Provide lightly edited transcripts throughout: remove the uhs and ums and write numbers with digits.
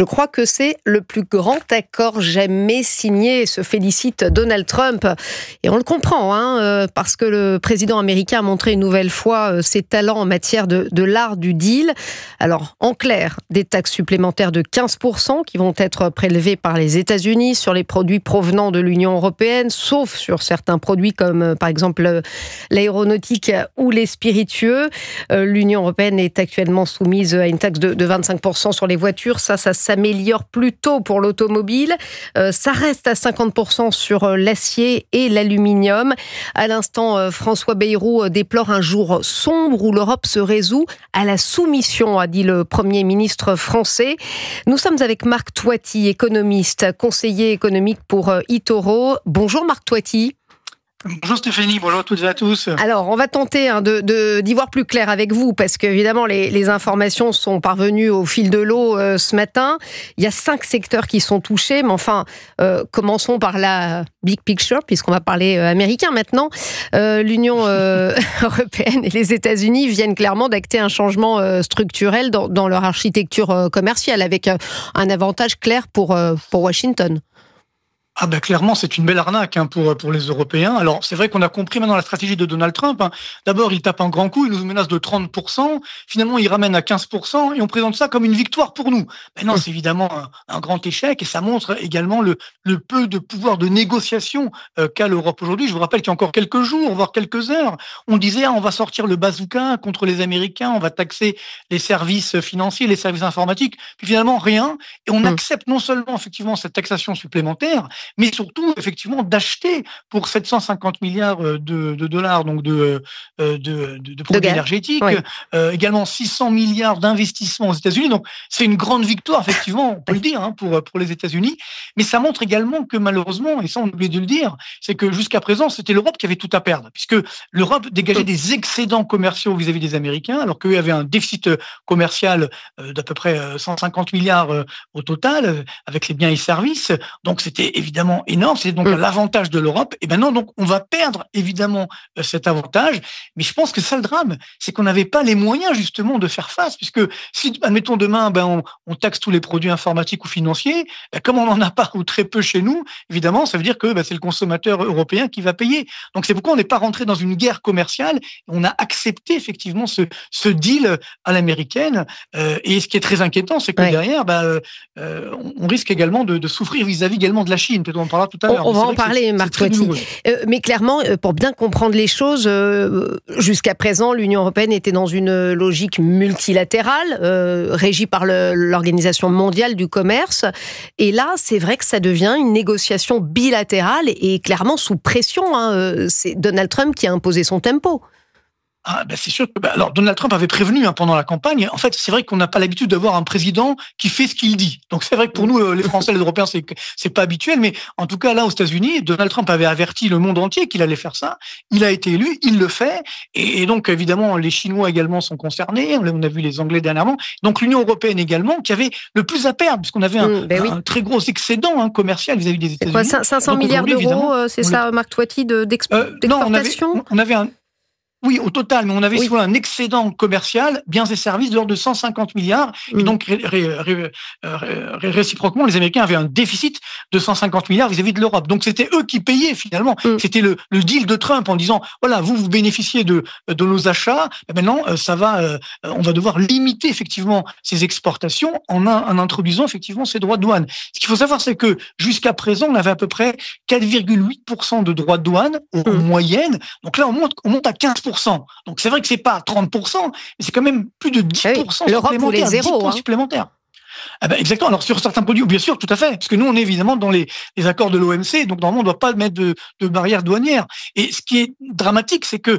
Je crois que c'est le plus grand accord jamais signé, se félicite Donald Trump. Et on le comprend, parce que le président américain a montré une nouvelle fois ses talents en matière de l'art du deal. Alors, en clair, des taxes supplémentaires de 15% qui vont être prélevées par les États-Unis sur les produits provenant de l'Union européenne, sauf sur certains produits comme, par exemple, l'aéronautique ou les spiritueux. L'Union européenne est actuellement soumise à une taxe de 25% sur les voitures. Ça s'améliore plutôt pour l'automobile. Ça reste à 50% sur l'acier et l'aluminium. À l'instant, François Bayrou déplore un jour sombre où l'Europe se résout à la soumission, a dit le Premier ministre français. Nous sommes avec Marc Toiti, économiste, conseiller économique pour eToro. Bonjour Marc Toiti. Bonjour Stéphanie, bonjour à toutes et à tous. Alors, on va tenter d'y voir plus clair avec vous, parce qu'évidemment, les informations sont parvenues au fil de l'eau ce matin. Il y a 5 secteurs qui sont touchés, mais enfin, commençons par la big picture, puisqu'on va parler américain maintenant. L'Union européenne et les États-Unis viennent clairement d'acter un changement structurel dans leur architecture commerciale, avec un avantage clair pour Washington. Ah ben clairement, c'est une belle arnaque pour les Européens. Alors, c'est vrai qu'on a compris maintenant la stratégie de Donald Trump. D'abord, il tape un grand coup, il nous menace de 30%. Finalement, il ramène à 15% et on présente ça comme une victoire pour nous. Mais non, c'est évidemment un grand échec et ça montre également le peu de pouvoir de négociation qu'a l'Europe aujourd'hui. Je vous rappelle qu'il y a encore quelques jours, voire quelques heures, on disait on va sortir le bazooka contre les Américains, on va taxer les services financiers, les services informatiques. Puis finalement, rien. Et on accepte non seulement effectivement cette taxation supplémentaire, mais surtout, effectivement, d'acheter pour 750 milliards de dollars, donc de produits énergétiques, oui. Également 600 milliards d'investissements aux États-Unis. Donc, c'est une grande victoire, effectivement, on peut le dire, pour les États-Unis. Mais ça montre également que malheureusement, et ça on oublie de le dire, c'est que jusqu'à présent, c'était l'Europe qui avait tout à perdre, puisque l'Europe dégageait des excédents commerciaux vis-à-vis des Américains, alors qu'eux avaient un déficit commercial d'à peu près 150 milliards au total, avec les biens et services. Donc, c'était évidemment énorme, c'est donc l'avantage de l'Europe. Et maintenant, donc, on va perdre évidemment cet avantage. Mais je pense que ça, le drame, c'est qu'on n'avait pas les moyens justement de faire face, puisque si, admettons demain, on taxe tous les produits informatiques ou financiers, comme on n'en a pas ou très peu chez nous, évidemment, ça veut dire que c'est le consommateur européen qui va payer. Donc c'est pourquoi on n'est pas rentré dans une guerre commerciale. On a accepté effectivement ce deal à l'américaine. Et ce qui est très inquiétant, c'est que derrière, on risque également de souffrir vis-à-vis également de la Chine. Peut-être on en parlera tout à l'heure. On va en parler, Marc Toiti. Mais clairement, pour bien comprendre les choses, jusqu'à présent, l'Union européenne était dans une logique multilatérale, régie par l'Organisation mondiale du commerce. Et là, c'est vrai que ça devient une négociation bilatérale et clairement sous pression. C'est Donald Trump qui a imposé son tempo. C'est sûr que alors Donald Trump avait prévenu pendant la campagne. En fait, c'est vrai qu'on n'a pas l'habitude d'avoir un président qui fait ce qu'il dit. Donc c'est vrai que pour nous, les Français, les Européens, c'est pas habituel. Mais en tout cas, là, aux États-Unis, Donald Trump avait averti le monde entier qu'il allait faire ça. Il a été élu, il le fait. Et donc évidemment, les Chinois également sont concernés. On a vu les Anglais dernièrement. Donc l'Union européenne également, qui avait le plus à perdre, puisqu'on avait un très gros excédent commercial vis-à-vis des États-Unis. C'est quoi, 500 milliards d'euros, c'est ça, Marc Toiti, d'exportation? Non, on avait un... Oui, au total, mais on avait soit un excédent commercial, biens et services de l'ordre de 150 milliards, et donc réciproquement, les Américains avaient un déficit de 150 milliards vis-à-vis de l'Europe. Donc c'était eux qui payaient finalement. C'était le deal de Trump en disant voilà, vous bénéficiez de nos achats, et maintenant on va devoir limiter effectivement ces exportations en introduisant effectivement ces droits de douane. Ce qu'il faut savoir, c'est que jusqu'à présent, on avait à peu près 4,8% de droits de douane en moyenne. Donc là, on monte à 15%. Donc c'est vrai que c'est pas 30%, mais c'est quand même plus de 10% supplémentaires. 10% supplémentaires. Exactement. Alors sur certains produits, bien sûr, tout à fait, parce que nous on est évidemment dans les accords de l'OMC, donc normalement on ne doit pas mettre de barrières douanières. Et ce qui est dramatique, c'est que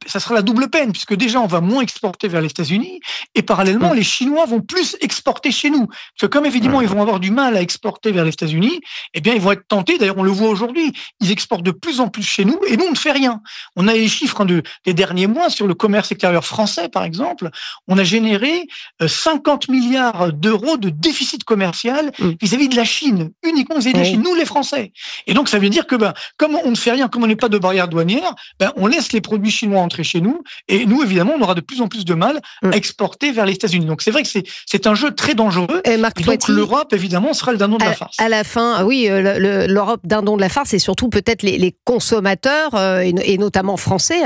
ça sera la double peine, puisque déjà on va moins exporter vers les États-Unis, et parallèlement les Chinois vont plus exporter chez nous. Parce que comme évidemment ils vont avoir du mal à exporter vers les États-Unis, eh bien ils vont être tentés. D'ailleurs on le voit aujourd'hui, ils exportent de plus en plus chez nous, et nous on ne fait rien. On a les chiffres des derniers mois sur le commerce extérieur français, par exemple. On a généré 50 milliards d'euros de déficit commercial vis-à-vis de la Chine, uniquement vis-à-vis de la Chine, nous les Français. Et donc ça veut dire que comme on ne fait rien, comme on n'est pas de barrière douanière, on laisse les produits chinois entrer chez nous, et nous évidemment on aura de plus en plus de mal à exporter vers les États-Unis. Donc c'est vrai que c'est un jeu très dangereux, et donc l'Europe évidemment sera le dindon de la farce. À la fin, oui, l'Europe dindon de la farce, et surtout peut-être les consommateurs, et notamment français,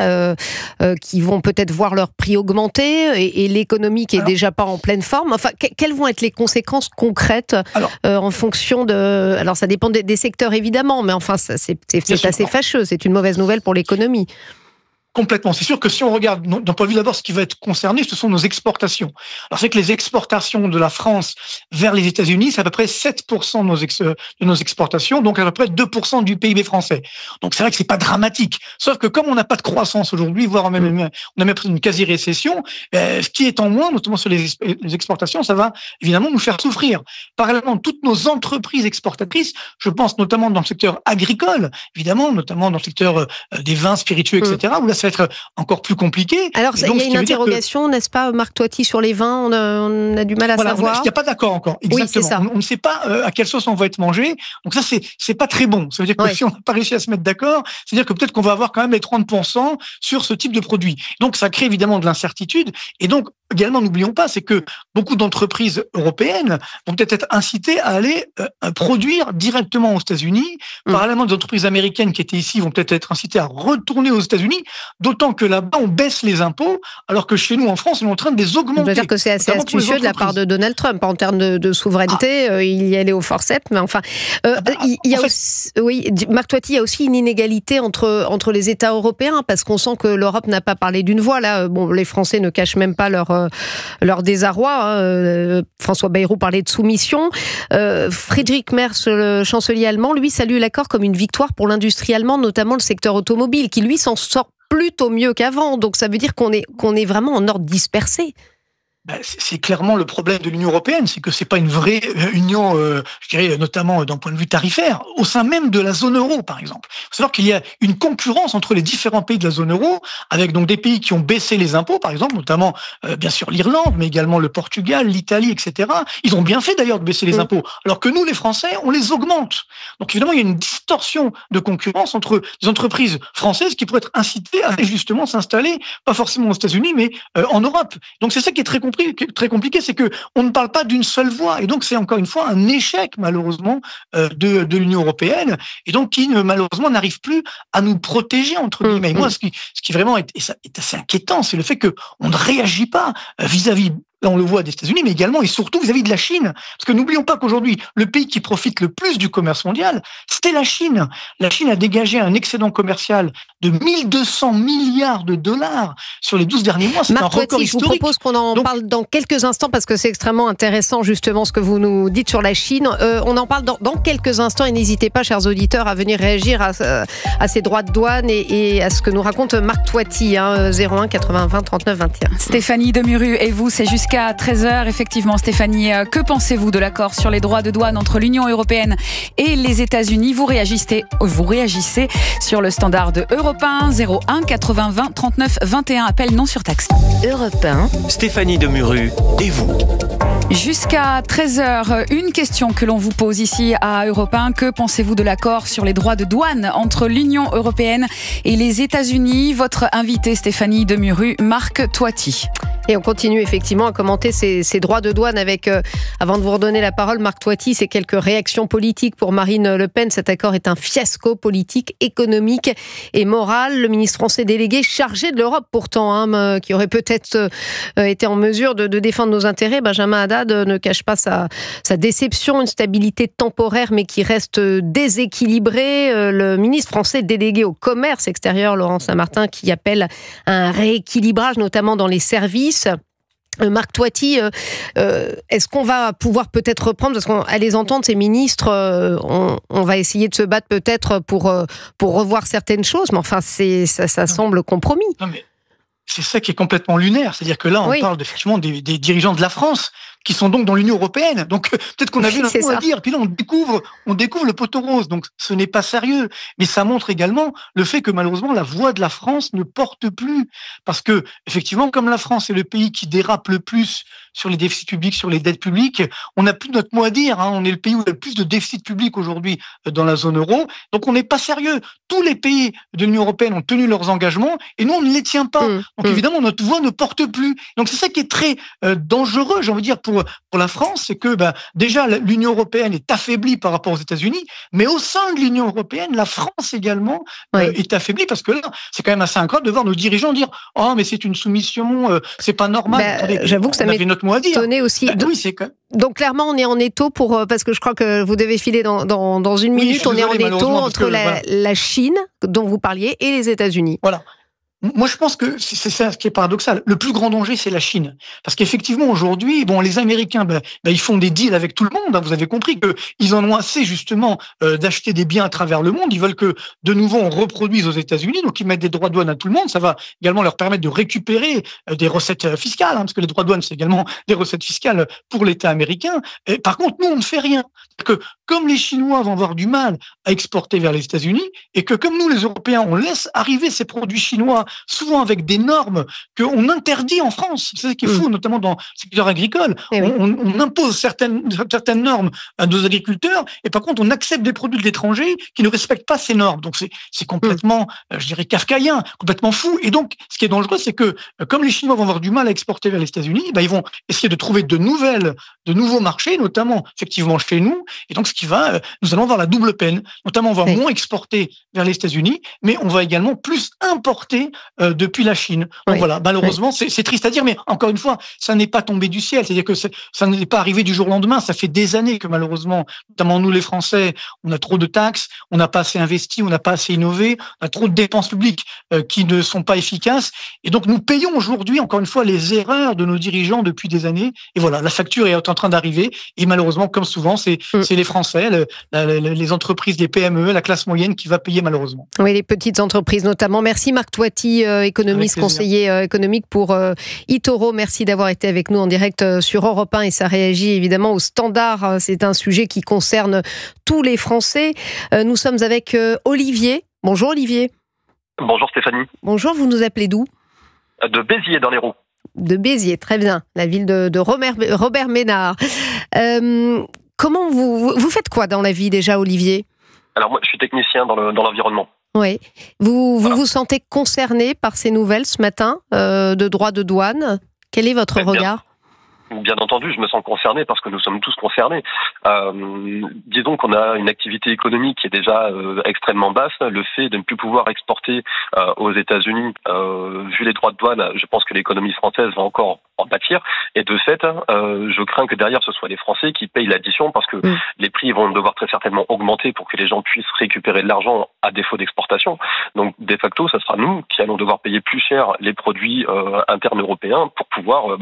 qui vont peut-être voir leur prix augmenter, et l'économie qui est déjà pas en pleine forme. Enfin, quelles vont être les conséquences concrètes en fonction de... Alors ça dépend des secteurs évidemment, mais enfin c'est assez fâcheux, c'est une mauvaise nouvelle pour l'économie. Complètement. C'est sûr que si on regarde d'un point de vue d'abord, ce qui va être concerné, ce sont nos exportations. Alors c'est que les exportations de la France vers les États-Unis, c'est à peu près 7% de nos exportations, donc à peu près 2% du PIB français. Donc c'est vrai que c'est pas dramatique. Sauf que comme on n'a pas de croissance aujourd'hui, voire même on a même une quasi-récession, ce qui est en moins, notamment sur les exportations, ça va évidemment nous faire souffrir. Parallèlement, toutes nos entreprises exportatrices, je pense notamment dans le secteur agricole, évidemment, notamment dans le secteur des vins spiritueux, etc., où là, ça va être encore plus compliqué. Alors, il y a une interrogation, n'est-ce pas, Marc Toiti, sur les vins, on a du mal à savoir. Il n'y a pas d'accord encore, exactement. Oui, c'est ça. On ne sait pas à quelle sauce on va être mangé, donc ça, c'est pas très bon. Ça veut dire que si on n'a pas réussi à se mettre d'accord, c'est-à-dire que peut-être qu'on va avoir quand même les 30% sur ce type de produit. Donc, ça crée évidemment de l'incertitude, et donc, également, n'oublions pas, c'est que beaucoup d'entreprises européennes vont peut-être être incitées à aller produire directement aux États-Unis. Parallèlement, des entreprises américaines qui étaient ici vont peut-être être incitées à retourner aux États-Unis, d'autant que là-bas, on baisse les impôts, alors que chez nous, en France, on est en train de les augmenter. On doit dire que c'est assez astucieux de la part de Donald Trump. En termes de souveraineté, il y allait au forceps, mais enfin... Marc Toiti, il y a aussi une inégalité entre les États européens, parce qu'on sent que l'Europe n'a pas parlé d'une voix. Là, les Français ne cachent même pas leur désarroi. François Bayrou parlait de soumission. Friedrich Merz, le chancelier allemand, lui salue l'accord comme une victoire pour l'industrie allemande, notamment le secteur automobile, qui lui s'en sort plutôt mieux qu'avant. Donc ça veut dire qu'on est vraiment en ordre dispersé. C'est clairement le problème de l'Union européenne, c'est que c'est pas une vraie union, je dirais notamment d'un point de vue tarifaire, au sein même de la zone euro, par exemple. Il faut savoir qu'il y a une concurrence entre les différents pays de la zone euro, avec donc des pays qui ont baissé les impôts, par exemple, notamment bien sûr l'Irlande, mais également le Portugal, l'Italie, etc. Ils ont bien fait d'ailleurs de baisser les impôts, alors que nous, les Français, on les augmente. Donc évidemment, il y a une distorsion de concurrence entre les entreprises françaises qui pourraient être incitées à justement s'installer, pas forcément aux États-Unis, mais en Europe. Donc c'est ça qui est très compliqué, c'est que on ne parle pas d'une seule voix, et donc c'est encore une fois un échec malheureusement de l'Union européenne, et donc qui malheureusement n'arrive plus à nous protéger entre guillemets. Moi, ce qui vraiment est assez inquiétant, c'est le fait que on ne réagit pas vis-à-vis. Là, on le voit des États-Unis, mais également et surtout vis-à-vis de la Chine. Parce que n'oublions pas qu'aujourd'hui, le pays qui profite le plus du commerce mondial, c'était la Chine. La Chine a dégagé un excédent commercial de 1200 milliards de dollars sur les 12 derniers mois. C'est un record historique. Je vous propose qu'on en parle dans quelques instants, parce que c'est extrêmement intéressant, justement, ce que vous nous dites sur la Chine. On en parle dans quelques instants, et n'hésitez pas, chers auditeurs, à venir réagir à ces droits de douane et à ce que nous raconte Marc Toiti, 01 80 20 39 21. Stéphanie Demuru et vous, c'est jusqu'à 13h. Effectivement, Stéphanie, que pensez-vous de l'accord sur les droits de douane entre l'Union européenne et les États-Unis ? Vous réagissez sur le standard de Europe 1, 01 80 20 39 21. Appel non surtaxé. Europe 1. Stéphanie Demuru et vous. Jusqu'à 13h, une question que l'on vous pose ici à Europe 1. Que pensez-vous de l'accord sur les droits de douane entre l'Union européenne et les États-Unis ? Votre invité, Stéphanie Demuru, Marc Toiti. Et on continue effectivement à commenter ces droits de douane avec, avant de vous redonner la parole, Marc Toiti, ces quelques réactions politiques pour Marine Le Pen. Cet accord est un fiasco politique, économique et moral. Le ministre français délégué chargé de l'Europe pourtant, qui aurait peut-être été en mesure de défendre nos intérêts, Benjamin Haddad, ne cache pas sa déception, une stabilité temporaire mais qui reste déséquilibrée. Le ministre français délégué au commerce extérieur, Laurent Saint-Martin, qui appelle à un rééquilibrage, notamment dans les services. Marc Toiti, est-ce qu'on va pouvoir peut-être reprendre, parce qu'à les entendre, ces ministres, on va essayer de se battre peut-être pour revoir certaines choses, mais enfin, ça semble compromis. Non, mais c'est ça qui est complètement lunaire, c'est-à-dire que là, on parle effectivement des dirigeants de la France qui sont donc dans l'Union européenne. Donc peut-être qu'on avait un mot à dire. Puis là, on découvre le poteau rose. Donc ce n'est pas sérieux. Mais ça montre également le fait que malheureusement la voix de la France ne porte plus, parce que effectivement, comme la France est le pays qui dérape le plus sur les déficits publics, sur les dettes publiques, on n'a plus notre mot à dire. On est le pays où il y a le plus de déficit public aujourd'hui dans la zone euro. Donc on n'est pas sérieux. Tous les pays de l'Union européenne ont tenu leurs engagements et nous on ne les tient pas. Donc évidemment notre voix ne porte plus. Donc c'est ça qui est très dangereux, j'ai envie de dire, pour la France, c'est que déjà l'Union européenne est affaiblie par rapport aux États-Unis, mais au sein de l'Union européenne, la France également est affaiblie, parce que là c'est quand même assez incroyable de voir nos dirigeants dire oh mais c'est une soumission, c'est pas normal. Attendez, j'avoue que ça m'est notre mot à dire. Aussi. Oui, c'est quand même... Donc clairement, on est en étau parce que je crois que vous devez filer dans une minute. On est en étau entre la Chine, dont vous parliez, et les États-Unis. Voilà. Moi, je pense que c'est ça ce qui est paradoxal. Le plus grand danger, c'est la Chine. Parce qu'effectivement, aujourd'hui, les Américains, ils font des deals avec tout le monde. Vous avez compris qu'ils en ont assez, justement, d'acheter des biens à travers le monde. Ils veulent que, de nouveau, on reproduise aux États-Unis. Donc, ils mettent des droits de douane à tout le monde. Ça va également leur permettre de récupérer des recettes fiscales, parce que les droits de douane, c'est également des recettes fiscales pour l'État américain. Et, par contre, nous, on ne fait rien. Que, comme les Chinois vont avoir du mal à exporter vers les États-Unis, et que, comme nous, les Européens, on laisse arriver ces produits chinois souvent avec des normes qu'on interdit en France. C'est ce qui est fou, notamment dans le secteur agricole. On impose certaines normes à nos agriculteurs, et par contre, on accepte des produits de l'étranger qui ne respectent pas ces normes. Donc, c'est complètement, je dirais, kafkaïen, complètement fou. Et donc, ce qui est dangereux, c'est que, comme les Chinois vont avoir du mal à exporter vers les États-Unis, ils vont essayer de trouver de nouveaux marchés, notamment, effectivement, chez nous. Et donc, nous allons avoir la double peine. Notamment, on va moins exporter vers les États-Unis, mais on va également plus importer depuis la Chine. Donc voilà, malheureusement, c'est triste à dire, mais encore une fois, ça n'est pas tombé du ciel. C'est-à-dire que ça n'est pas arrivé du jour au lendemain. Ça fait des années que malheureusement, notamment nous les Français, on a trop de taxes, on n'a pas assez investi, on n'a pas assez innové, on a trop de dépenses publiques qui ne sont pas efficaces. Et donc nous payons aujourd'hui, encore une fois, les erreurs de nos dirigeants depuis des années. Et voilà, la facture est en train d'arriver. Et malheureusement, comme souvent, c'est les Français, les entreprises, les PME, la classe moyenne qui va payer malheureusement. Oui, les petites entreprises notamment. Merci Marc Toiti, économiste, conseiller économique pour eToro. Merci d'avoir été avec nous en direct sur Europe 1, et ça réagit évidemment au standard. C'est un sujet qui concerne tous les Français. Nous sommes avec Olivier. Bonjour Olivier. Bonjour Stéphanie. Bonjour, vous nous appelez d'où ? De Béziers dans l'Hérault. De Béziers, très bien. La ville de Robert Ménard. Comment vous faites quoi dans la vie déjà, Olivier ? Alors moi, je suis technicien dans l'environnement. Oui. Vous sentez concerné par ces nouvelles ce matin de droits de douane ? Quel est votre regard ? Bien entendu, je me sens concerné parce que nous sommes tous concernés. Disons qu'on a une activité économique qui est déjà extrêmement basse. Le fait de ne plus pouvoir exporter aux États-Unis, vu les droits de douane, je pense que l'économie française va encore en pâtir. Et de fait, je crains que derrière, ce soit les Français qui payent l'addition parce que les prix vont devoir très certainement augmenter pour que les gens puissent récupérer de l'argent à défaut d'exportation. Donc, de facto, ça sera nous qui allons devoir payer plus cher les produits internes européens pour pouvoir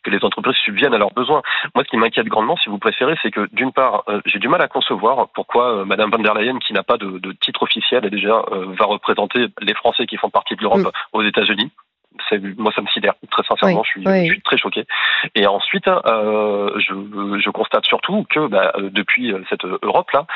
que les entreprises subviennent à leurs besoins. Moi, ce qui m'inquiète grandement, si vous préférez, c'est que d'une part, j'ai du mal à concevoir pourquoi Madame von der Leyen, qui n'a pas de titre officiel, déjà va représenter les Français qui font partie de l'Europe aux États-Unis. Moi, ça me sidère. Très sincèrement, je suis très choqué. Et ensuite, je constate surtout que depuis cette Europe-là,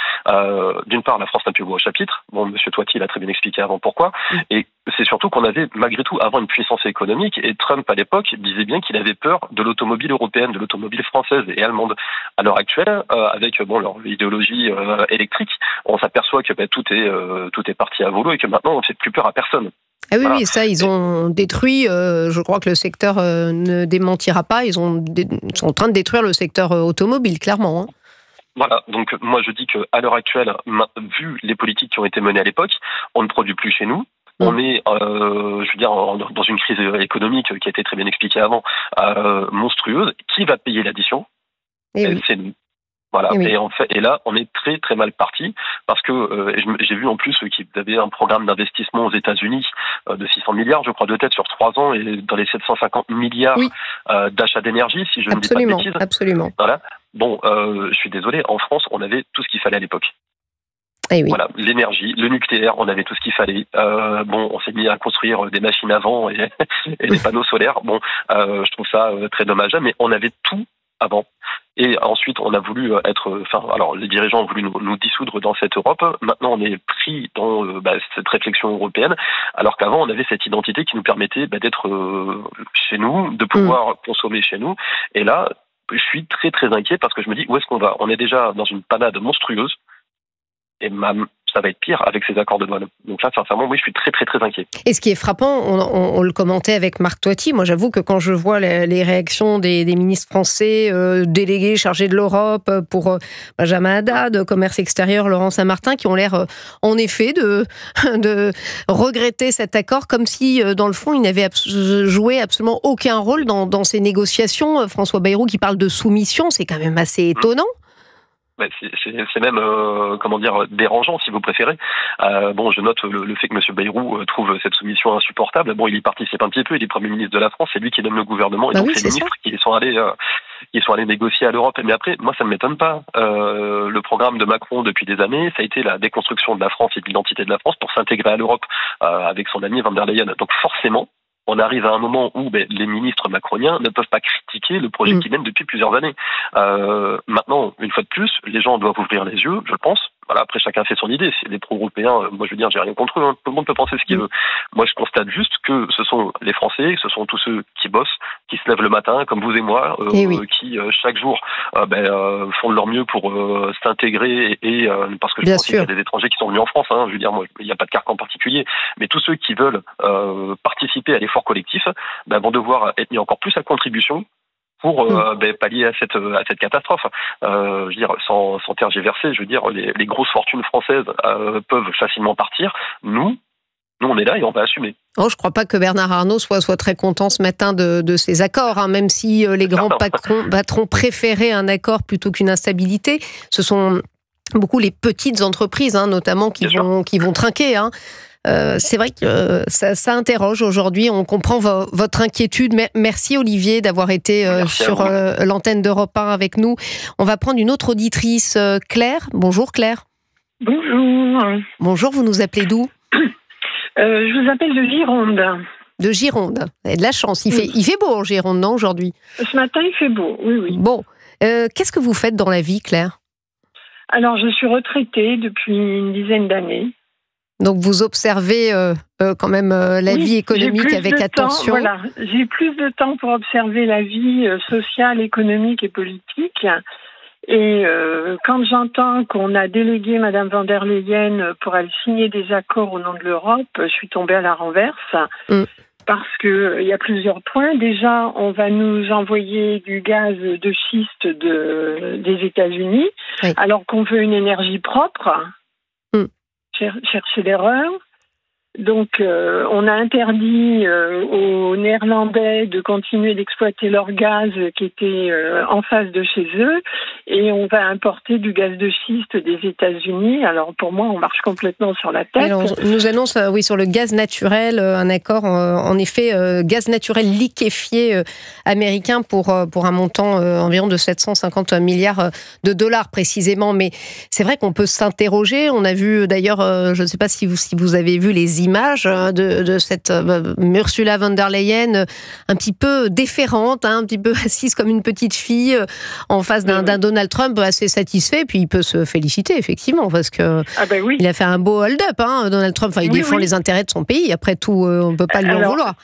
d'une part, la France n'a plus voix au chapitre. Bon, Monsieur Toiti l'a très bien expliqué avant pourquoi. Et c'est surtout qu'on avait, malgré tout, avant une puissance économique. Et Trump, à l'époque, disait bien qu'il avait peur de l'automobile européenne, de l'automobile française et allemande. À l'heure actuelle, avec leur idéologie électrique, on s'aperçoit que tout est parti à volo et que maintenant, on ne fait plus peur à personne. Ah oui, oui, ça, ils ont détruit, je crois que le secteur ne démentira pas, ils sont en train de détruire le secteur automobile, clairement. Hein. Voilà, donc moi je dis qu'à l'heure actuelle, vu les politiques qui ont été menées à l'époque, on ne produit plus chez nous. On est, dans une crise économique qui a été très bien expliquée avant, monstrueuse. Qui va payer l'addition ? C'est nous. Voilà. Et là, on est très très mal parti parce que j'ai vu en plus qu'ils avaient un programme d'investissement aux États-Unis de 600 milliards, je crois, de tête sur 3 ans, et dans les 750 milliards d'achats d'énergie, si je ne dis pas de bêtises. Absolument. Voilà. Bon, je suis désolé, en France, on avait tout ce qu'il fallait à l'époque. Voilà, l'énergie, le nucléaire, on avait tout ce qu'il fallait. On s'est mis à construire des machines à vent et des panneaux solaires. Bon, je trouve ça très dommageable, mais on avait tout avant. Et ensuite, on a voulu alors les dirigeants ont voulu nous dissoudre dans cette Europe. Maintenant, on est pris dans cette réflexion européenne, alors qu'avant, on avait cette identité qui nous permettait d'être chez nous, de pouvoir consommer chez nous. Et là, je suis très très inquiet parce que je me dis où est-ce qu'on va ? On est déjà dans une panade monstrueuse et ça va être pire avec ces accords de douane. Donc là, sincèrement, oui, je suis très, très, très inquiet. Et ce qui est frappant, on le commentait avec Marc Toiti, moi j'avoue que quand je vois les réactions des ministres français, délégués chargés de l'Europe pour Benjamin Haddad, commerce extérieur, Laurent Saint-Martin, qui ont l'air en effet de regretter cet accord, comme si dans le fond, ils n'avaient joué absolument aucun rôle dans ces négociations. François Bayrou qui parle de soumission, c'est quand même assez étonnant. C'est même dérangeant si vous préférez. Je note le fait que M. Bayrou trouve cette soumission insupportable. Bon, il y participe un petit peu, il est Premier ministre de la France, c'est lui qui nomme le gouvernement, et donc c'est les ministres qui sont allés négocier à l'Europe. Mais après, moi ça ne m'étonne pas. Le programme de Macron depuis des années, ça a été la déconstruction de la France et de l'identité de la France pour s'intégrer à l'Europe avec son ami Van der Leyen. Donc forcément, on arrive à un moment où les ministres macroniens ne peuvent pas critiquer le projet qu'ils mènent depuis plusieurs années. Maintenant, une fois de plus, les gens doivent ouvrir les yeux, je pense. Voilà, après, chacun fait son idée. C'est des pro-européens, moi je veux dire, j'ai rien contre eux. Hein. Tout le monde peut penser ce qu'il veut. Moi, je constate juste que ce sont les Français, ce sont tous ceux qui bossent, qui se lèvent le matin, comme vous et moi, qui chaque jour font de leur mieux pour s'intégrer et parce que je pense qu'il y a des étrangers qui sont venus en France. Hein. Je veux dire, moi, il n'y a pas de carcan particulier, mais tous ceux qui veulent participer à l'effort collectif vont devoir être mis encore plus à contribution pour pallier à cette catastrophe. Je veux dire, sans tergiverser, je veux dire, les grosses fortunes françaises peuvent facilement partir. Nous, on est là et on va assumer. Oh, je crois pas que Bernard Arnault soit très content ce matin de ces accords, hein, même si les grands patrons préféraient un accord plutôt qu'une instabilité. Ce sont beaucoup les petites entreprises, hein, notamment, qui vont trinquer. Hein. C'est vrai que ça interroge aujourd'hui. On comprend votre inquiétude. Merci Olivier d'avoir été sur l'antenne d'Europe 1 avec nous. On va prendre une autre auditrice, Claire. Bonjour Claire. Bonjour. Bonjour, vous nous appelez d'où ? Je vous appelle de Gironde. De Gironde. Vous avez de la chance. Il fait beau en Gironde, non, aujourd'hui ? Ce matin, il fait beau, oui. Bon. Qu'est-ce que vous faites dans la vie, Claire ? Alors, je suis retraitée depuis une dizaine d'années. Donc, vous observez quand même la vie économique avec attention. Voilà, j'ai plus de temps pour observer la vie sociale, économique et politique. Et quand j'entends qu'on a délégué Madame Van der Leyen pour aller signer des accords au nom de l'Europe, je suis tombée à la renverse. Parce que il y a plusieurs points. Déjà, on va nous envoyer du gaz de schiste des États-Unis, alors qu'on veut une énergie propre. Chercher l'erreur. Donc, on a interdit aux Néerlandais de continuer d'exploiter leur gaz qui était en face de chez eux, et on va importer du gaz de schiste des États-Unis. Alors, pour moi, on marche complètement sur la tête. Alors, on nous annonce, sur le gaz naturel, un accord, en effet, gaz naturel liquéfié américain pour un montant environ de 750 milliards de dollars précisément. Mais c'est vrai qu'on peut s'interroger. On a vu d'ailleurs, je ne sais pas si vous avez vu les images de cette Ursula von der Leyen un petit peu déférente, un petit peu assise comme une petite fille en face d'un Donald Trump assez satisfait, puis il peut se féliciter effectivement parce que il a fait un beau hold-up, Donald Trump. Enfin, il défend les intérêts de son pays. Après tout, on ne peut pas lui en vouloir.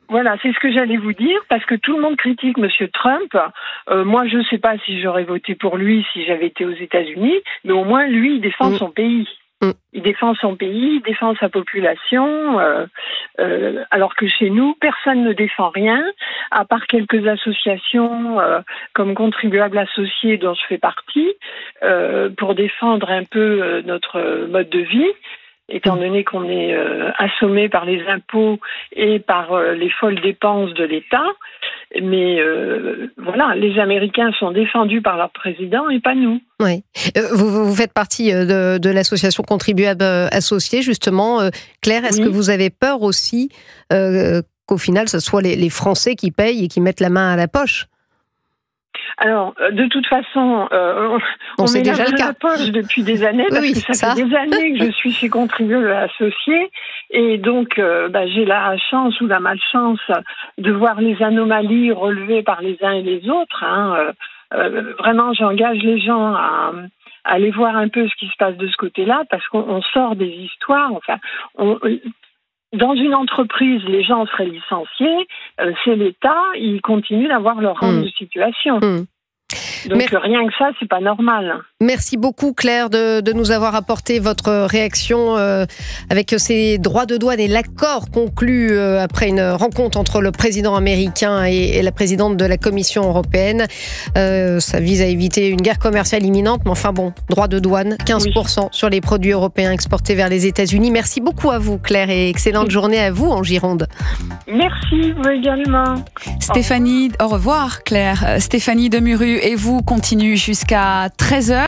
Voilà, c'est ce que j'allais vous dire, parce que tout le monde critique M. Trump. Moi, je ne sais pas si j'aurais voté pour lui si j'avais été aux États-Unis, mais au moins, lui, il défend son pays. Il défend son pays, il défend sa population, alors que chez nous, personne ne défend rien, à part quelques associations comme Contribuables Associés, dont je fais partie, pour défendre un peu notre mode de vie, étant donné qu'on est assommé par les impôts et par les folles dépenses de l'État. Mais voilà, les Américains sont défendus par leur président et pas nous. Oui. Vous faites partie de l'association Contribuables Associés, justement. Claire, est-ce que vous avez peur aussi qu'au final, ce soit les Français qui payent et qui mettent la main à la poche ? Alors, de toute façon, on met déjà la main à la poche depuis des années, parce que ça fait des années que je suis chez Contribuables Associés, et donc j'ai la chance ou la malchance de voir les anomalies relevées par les uns et les autres. vraiment, j'engage les gens à aller voir un peu ce qui se passe de ce côté-là, parce qu'on sort des histoires. Enfin, dans une entreprise, les gens seraient licenciés, c'est l'État, ils continuent d'avoir leur rente de situation. Donc rien que ça, c'est pas normal. Merci beaucoup Claire de nous avoir apporté votre réaction avec ces droits de douane et l'accord conclu après une rencontre entre le président américain et la présidente de la Commission européenne. Ça vise à éviter une guerre commerciale imminente, mais enfin bon, droits de douane, 15% sur les produits européens exportés vers les États-Unis. Merci beaucoup à vous Claire et excellente journée à vous en Gironde. Merci, vous également. Stéphanie, au revoir Claire. Stéphanie Demuru et vous continue jusqu'à 13h.